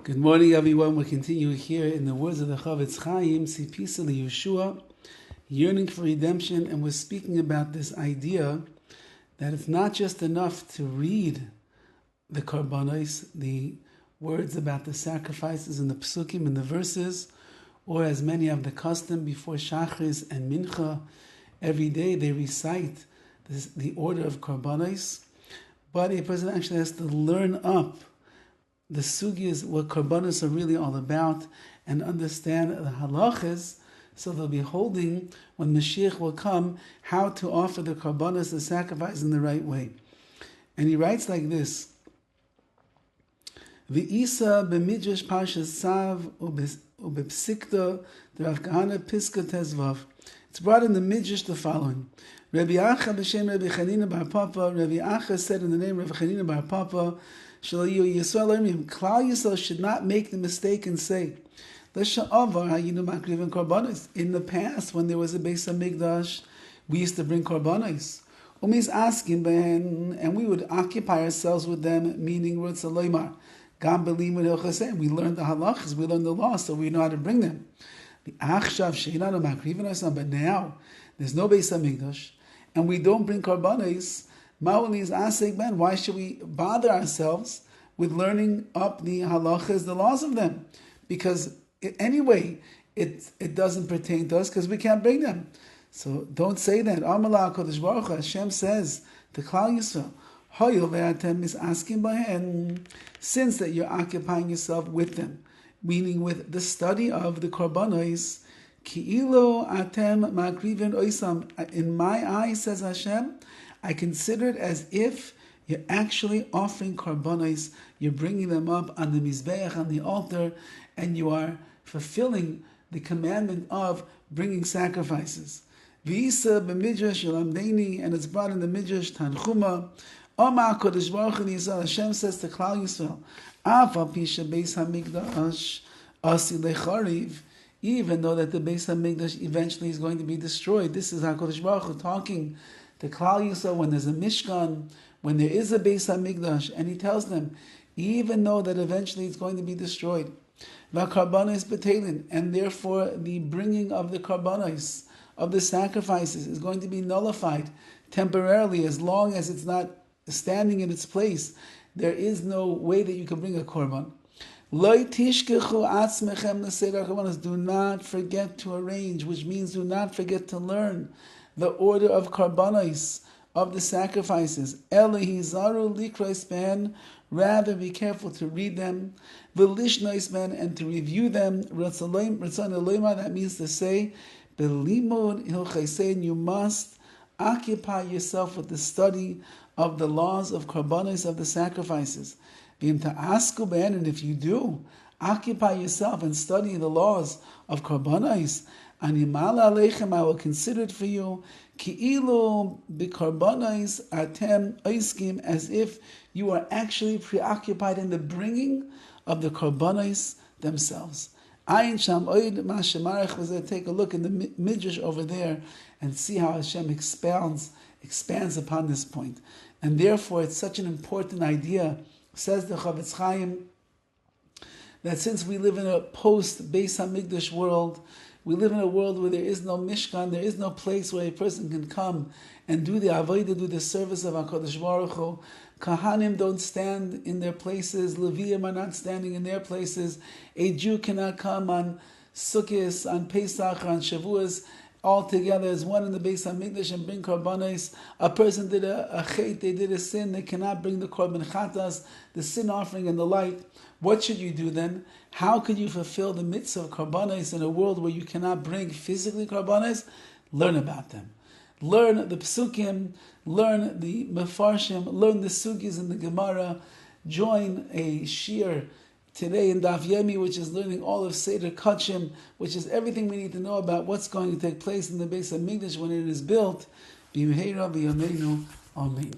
Good morning, everyone. We continue here in the words of the Horowitz, TZIPISA Yeshua, yearning for redemption, and we're speaking about this idea that it's not just enough to read the Korbanos, the words about the sacrifices and the psukim and the verses, or as many have the custom before Shachris and Mincha, every day they recite the order of Korbanos, but a person actually has to learn up the sugyas, what Korbanos are really all about, and understand the halachas, so they'll be holding, when Mashiach will come, how to offer the Korbanos, the sacrifice, in the right way. And he writes like this: V'isa b'midrash parshas Sav ubepsikta d'Rav Kahana Piska Tezvav. It's brought in the midrash the following: Rabbi Acha b'shem Rabbi Chanina bar Papa. Rabbi Acha said in the name of Rabbi Chanina bar Papa, Klal Yisrael should not make the mistake and say, in the past, when there was a Beis HaMikdash, we used to bring Korbanos. And we would occupy ourselves with them, meaning we learned the halachas, we learned the law, so we know how to bring them. But now, there's no Beis HaMikdash, and we don't bring Korbanos. Why should we bother ourselves with learning up the halachas, the laws of them? Because anyway, it doesn't pertain to us because we can't bring them. So don't say that. Amallah Kodesh Baruch Hu, Hashem says to Klal Yisrael, Hoyel ve'atem is asking bahen, since that you're occupying yourself with them, meaning with the study of the Korbanos, Ki'ilo atem makriven oisam. In my eyes, says Hashem, I consider it as if you're actually offering Korbanos, you're bringing them up on the Mizbeach, on the altar, and you are fulfilling the commandment of bringing sacrifices. V'isa b'midrash Yolamdeini, and it's brought in the midrash Tanchuma. Oma Kodesh Baruch Hu Yisrael, Hashem says to Klal Yisrael, Afa pisha Beis HaMikdash asi lechariv, even though that the Beis HaMikdash eventually is going to be destroyed. This is HaKadosh Baruch Hu talking to Klal Yisrael when there's a Mishkan, when there is a Beis HaMikdash, and he tells them, even though that eventually it's going to be destroyed, v'karbanos b'teilin, and therefore the bringing of the karbanos, of the sacrifices, is going to be nullified temporarily, as long as it's not standing in its place. There is no way that you can bring a korban. Lo tishkechu atzmechem l'seder karbanos. Do not forget to arrange, which means do not forget to learn the order of Korbanos, of the sacrifices. Elihizaru likros ben, rather be careful to read them. V'lishnois ben, and to review them. Ratzon eloima, that means to say, belimud hilchesein, you must occupy yourself with the study of the laws of Korbanos, of the sacrifices. V'im ta'asku ben, and if you do, occupy yourself and study the laws of Korbanos, Animala aleichem, I will consider it for you, ki'ilu b'korbanos atem oiskim, as if you are actually preoccupied in the bringing of the korbanos themselves. Ayin sham oid ma shemarech was there. Take a look in the midrash over there and see how Hashem expands upon this point. And therefore, it's such an important idea, says the Horowitz, that since we live in a post-Beis HaMikdash world, we live in a world where there is no Mishkan, there is no place where a person can come and do the avodah, do the service of HaKadosh Baruch Hu. Kahanim don't stand in their places, Leviim are not standing in their places. A Jew cannot come on Sukkot, on Pesach, on Shavuos, all together as one in the Beis HaMikdash and bring Korbanos. A person did a chet, they did a sin, they cannot bring the Korban Chatas, the sin offering and the light. What should you do then? How could you fulfill the mitzvah of Korbanos in a world where you cannot bring physically Korbanos? Learn about them. Learn the psukim, learn the mefarshim, learn the sugis in the Gemara. Join a shir today in Daf Yomi, which is learning all of Seder Kachim, which is everything we need to know about what's going to take place in the Beis HaMikdash when it is built. B'mheira b'yameinu. Amen.